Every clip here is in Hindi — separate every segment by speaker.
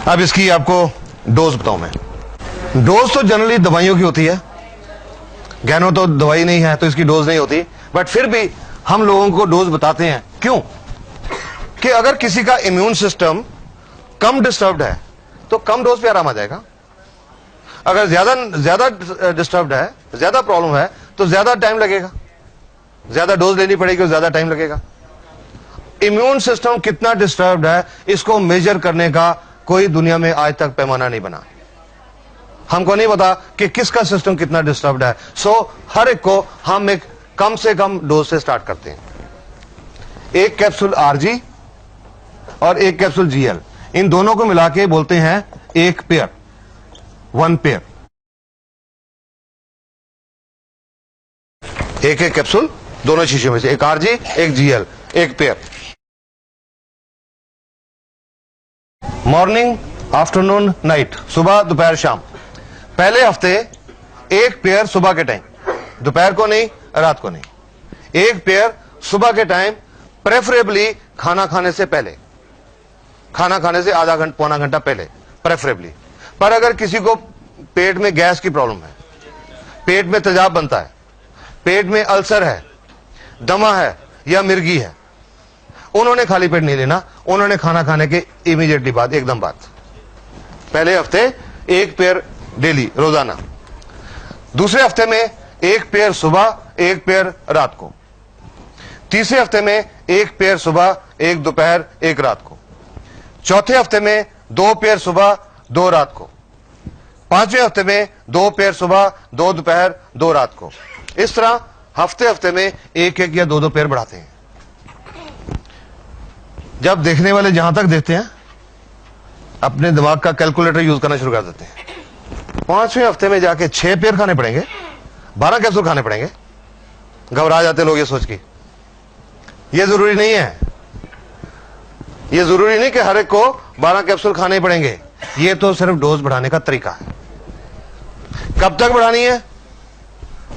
Speaker 1: अब इसकी आपको डोज बताऊं मैं। डोज तो जनरली दवाइयों की होती है, गैनो तो दवाई नहीं है तो इसकी डोज नहीं होती, बट फिर भी हम लोगों को डोज बताते हैं। क्यों? कि अगर किसी का इम्यून सिस्टम कम डिस्टर्ब्ड है तो कम डोज पे आराम आ जाएगा, अगर ज्यादा डिस्टर्ब्ड है, ज्यादा प्रॉब्लम है तो ज्यादा टाइम लगेगा, ज्यादा डोज लेनी पड़ेगी और ज्यादा टाइम लगेगा। इम्यून सिस्टम कितना डिस्टर्ब्ड है इसको मेजर करने का कोई दुनिया में आज तक पैमाना नहीं बना। हमको नहीं पता कि किसका सिस्टम कितना डिस्टर्ब्ड है, सो हर एक को हम एक कम से कम डोज से स्टार्ट करते हैं। एक कैप्सूल आरजी और एक कैप्सूल जीएल, इन दोनों को मिला के बोलते हैं एक पेयर, वन पेयर। एक एक कैप्सूल दोनों शीशे में से, एक आरजी एक जीएल, एक पेयर। मॉर्निंग, आफ्टरनून, नाइट, सुबह दोपहर शाम। पहले हफ्ते एक पेयर सुबह के टाइम, दोपहर को नहीं, रात को नहीं। एक पेयर सुबह के टाइम, प्रेफरेबली खाना खाने से पहले, खाना खाने से आधा घंटा पौना घंटा पहले प्रेफरेबली। पर अगर किसी को पेट में गैस की प्रॉब्लम है, पेट में तेजाब बनता है, पेट में अल्सर है, दमा है या मिर्गी है, उन्होंने खाली पेट नहीं लेना, उन्होंने खाना खाने के इमीडिएटली बाद, एकदम बाद। पहले हफ्ते एक पेयर डेली, रोजाना। दूसरे हफ्ते में एक पेयर सुबह, एक पेयर रात को। तीसरे हफ्ते में एक पेयर सुबह, एक दोपहर, एक रात को। चौथे हफ्ते में दो पेयर सुबह, दो रात को। पांचवें हफ्ते में दो पेयर सुबह, दो दोपहर, दो रात को। इस तरह हफ्ते हफ्ते में एक एक या दो दो पेयर बढ़ाते हैं। जब देखने वाले जहां तक देखते हैं अपने दिमाग का कैलकुलेटर यूज करना शुरू कर देते हैं। पांचवें हफ्ते में जाके 6 पेयर खाने पड़ेंगे, 12 कैप्सूल खाने पड़ेंगे। घबरा जाते लोग ये सोच के। ये जरूरी नहीं है, ये जरूरी नहीं कि हर एक को 12 कैप्सूल खाने पड़ेंगे। ये तो सिर्फ डोज बढ़ाने का तरीका है। कब तक बढ़ानी है?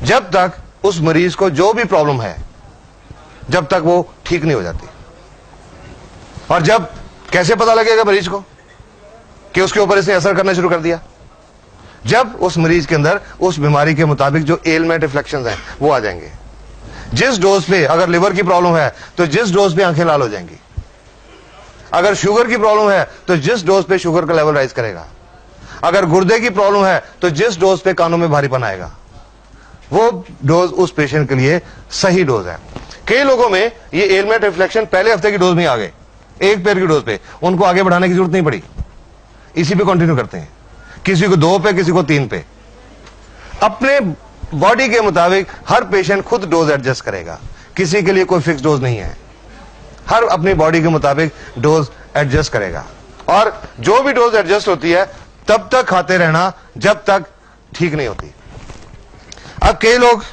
Speaker 1: जब तक उस मरीज को जो भी प्रॉब्लम है, जब तक वो ठीक नहीं हो जाती। और जब कैसे पता लगेगा मरीज को कि उसके ऊपर इसने असर करना शुरू कर दिया? जब उस मरीज के अंदर उस बीमारी के मुताबिक जो एलमेंट रिफ्लेक्शंस हैं वो आ जाएंगे। जिस डोज पे, अगर लिवर की प्रॉब्लम है तो जिस डोज पे आंखें लाल हो जाएंगी, अगर शुगर की प्रॉब्लम है तो जिस डोज पे शुगर का लेवल राइज करेगा, अगर गुर्दे की प्रॉब्लम है तो जिस डोज पे कानों में भारीपन आएगा, वो डोज उस पेशेंट के लिए सही डोज है। कई लोगों में ये एलमेंट रिफ्लेक्शन पहले हफ्ते की डोज में आ गए, एक पेयर की डोज पे, उनको आगे बढ़ाने की जरूरत नहीं पड़ी, इसी पे कंटिन्यू करते हैं। किसी को 2 पे, किसी को 3 पे। अपने बॉडी के मुताबिक हर पेशेंट खुद डोज एडजस्ट करेगा, किसी के लिए कोई फिक्स डोज नहीं है। हर अपनी बॉडी के मुताबिक डोज एडजस्ट करेगा, और जो भी डोज एडजस्ट होती है तब तक खाते रहना जब तक ठीक नहीं होती। अब कई लोग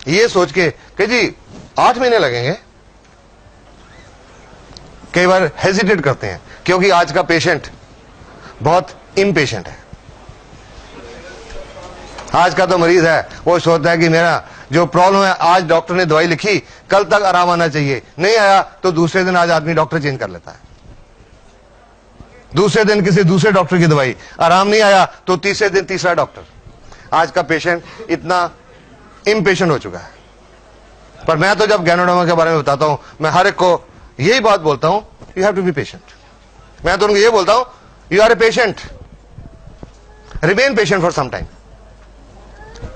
Speaker 1: ये सोच के कि जी 8 महीने लगेंगे, कई बार हेजिटेट करते हैं, क्योंकि आज का पेशेंट बहुत इम्पेशेंट है। आज का तो मरीज है, वो सोचता है कि मेरा जो प्रॉब्लम है, आज डॉक्टर ने दवाई लिखी, कल तक आराम आना चाहिए, नहीं आया तो दूसरे दिन आज आदमी डॉक्टर चेंज कर लेता है। दूसरे दिन किसी दूसरे डॉक्टर की दवाई, आराम नहीं आया तो तीसरे दिन तीसरा डॉक्टर। आज का पेशेंट इतना इम्पेशेंट हो चुका है। पर मैं तो जब गैनोडर्मा के बारे में बताता हूं, मैं हर एक को यही बात बोलता हूं, you have to be patient. मैं तो उनको ये बोलता हूं, you are a patient, remain patient for some time,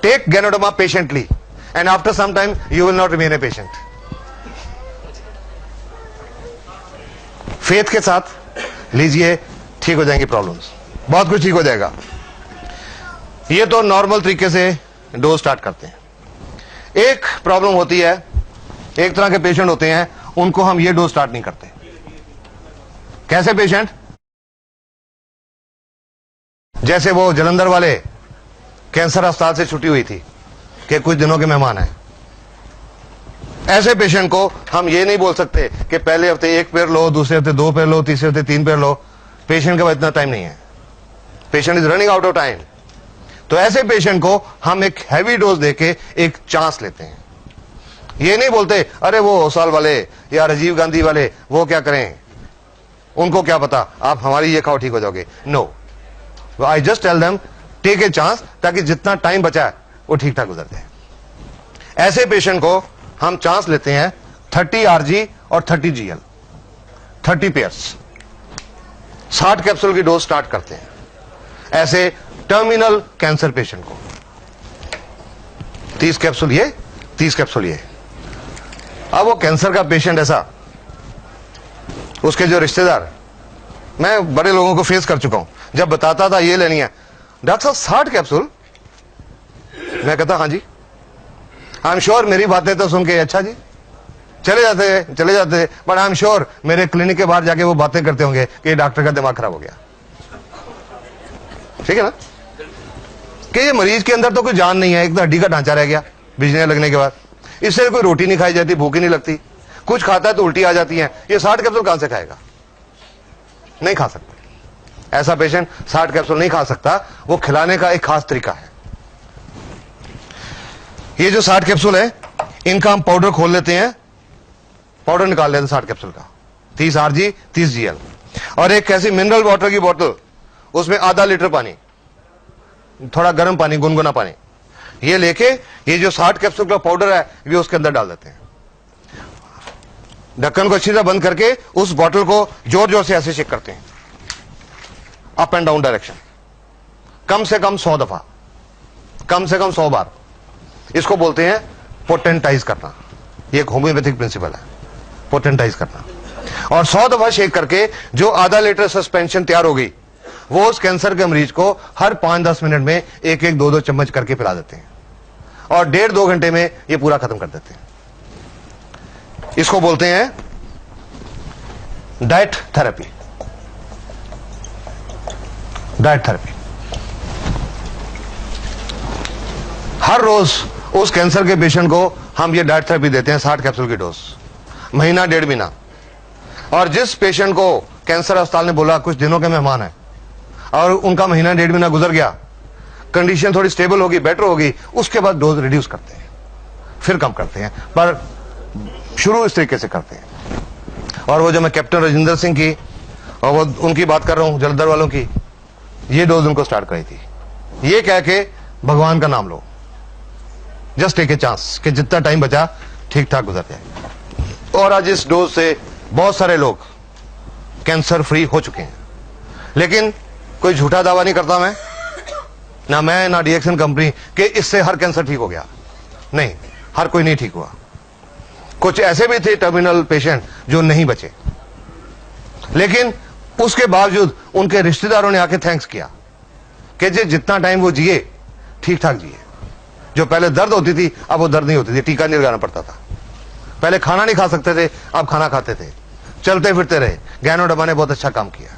Speaker 1: take ganoderma patiently, and after some time you will not remain a patient. Faith के साथ लीजिए, ठीक हो जाएंगी प्रॉब्लम्स, बहुत कुछ ठीक हो जाएगा। ये तो नॉर्मल तरीके से डोज स्टार्ट करते हैं। एक प्रॉब्लम होती है, एक तरह के पेशेंट होते हैं, उनको हम ये डोज स्टार्ट नहीं करते। कैसे पेशेंट? जैसे वो जलंधर वाले कैंसर अस्पताल से छुट्टी हुई थी कि कुछ दिनों के मेहमान हैं। ऐसे पेशेंट को हम ये नहीं बोल सकते कि पहले हफ्ते 1 पेयर लो, दूसरे हफ्ते 2 पेयर लो, तीसरे हफ्ते 3 पेयर लो। पेशेंट के पास इतना टाइम नहीं है, patient is running out of time. तो ऐसे पेशेंट को हम एक हैवी डोज देके एक चांस लेते हैं। ये नहीं बोलते अरे वो ओसाल वाले या राजीव गांधी वाले वो क्या करें, उनको क्या पता आप हमारी ये खाओ ठीक हो जाओगे। No, I just tell them take a chance, ताकि जितना टाइम बचा है वो ठीक ठाक गुजर जाए। ऐसे पेशेंट को हम चांस लेते हैं 30 RG और 30 GL, 30 पेयर्स, 60 कैप्सूल की डोज स्टार्ट करते हैं ऐसे टर्मिनल कैंसर पेशेंट को। 30 कैप्सूल ये, 30 कैप्सूल ये। अब वो कैंसर का पेशेंट ऐसा, उसके जो रिश्तेदार, मैं बड़े लोगों को फेस कर चुका हूं, जब बताता था ये लेनी है, डॉक्टर साहब 60 कैप्सूल, मैं कहता हाँ जी, आई एम श्योर मेरी बातें तो सुन के अच्छा जी चले जाते, बट आई एम श्योर मेरे क्लिनिक के बाहर जाके वो बातें करते होंगे कि डॉक्टर का दिमाग खराब हो गया। ठीक है ना, कि ये मरीज के अंदर तो कोई जान नहीं है, एक तो हड्डी का ढांचा रह गया बिजनेस लगने के बाद, इससे कोई रोटी नहीं खाई जाती, भूख ही नहीं लगती, कुछ खाता है तो उल्टी आ जाती है, ये 60 कैप्सूल कहां से खाएगा? नहीं खा सकता। ऐसा पेशेंट 60 कैप्सूल नहीं खा सकता, वो खिलाने का एक खास तरीका है। ये जो 60 कैप्सूल है, इनका हम पाउडर खोल लेते हैं, पाउडर निकाल लेते हैं 60 कैप्सूल का, 30 RG 30 GL, और एक ऐसी मिनरल वाटर की बोतल, उसमें आधा लीटर पानी, थोड़ा गर्म पानी, गुनगुना पानी, ये लेके ये जो 60 कैप्सूल का पाउडर है ये उसके अंदर डाल देते हैं। ढक्कन को अच्छी तरह बंद करके उस बोतल को जोर जोर से ऐसे शेक करते हैं, अप एंड डाउन डायरेक्शन, कम से कम 100 दफा, कम से कम 100 बार। इसको बोलते हैं पोटेंटाइज करना। ये एक होम्योपैथिक प्रिंसिपल है, पोटेंटाइज करना। और 100 दफा शेक करके जो आधा लीटर सस्पेंशन तैयार हो गई, वो उस कैंसर के मरीज को हर 5-10 मिनट में 1-1, 2-2 चम्मच करके पिला देते हैं, और 1.5-2 घंटे में ये पूरा खत्म कर देते हैं। इसको बोलते हैं डाइट थेरेपी। डाइट थेरेपी हर रोज उस कैंसर के पेशेंट को हम ये डाइट थेरेपी देते हैं, 60 कैप्सूल की डोज, महीना 1.5 महीना। और जिस पेशेंट को कैंसर अस्पताल ने बोला कुछ दिनों के मेहमान है और उनका महीना 1.5 महीना गुजर गया, कंडीशन थोड़ी स्टेबल होगी, बेटर होगी, उसके बाद डोज रिड्यूस करते हैं, फिर कम करते हैं, पर शुरू इस तरीके से करते हैं। और वो जो मैं कैप्टन राजेंद्र सिंह की और वो उनकी बात कर रहा हूं, जलंधर वालों की, ये डोज उनको स्टार्ट कराई थी, ये कह के भगवान का नाम लो, जस्ट टेक ए चांस कि जितना टाइम बचा ठीक ठाक गुजर जाए। और आज इस डोज से बहुत सारे लोग कैंसर फ्री हो चुके हैं। लेकिन कोई झूठा दावा नहीं करता मैं ना डीएक्सन कंपनी कि इससे हर कैंसर ठीक हो गया। नहीं, हर कोई नहीं ठीक हुआ। कुछ ऐसे भी थे टर्मिनल पेशेंट जो नहीं बचे, लेकिन उसके बावजूद उनके रिश्तेदारों ने आके थैंक्स किया कि जितना टाइम वो जिए ठीक ठाक जिए। जो पहले दर्द होती थी अब वो दर्द नहीं होती थी, टीका नहीं लगाना पड़ता था। पहले खाना नहीं खा सकते थे, अब खाना खाते थे, चलते फिरते रहे। गैनो डब्बा ने बहुत अच्छा काम किया।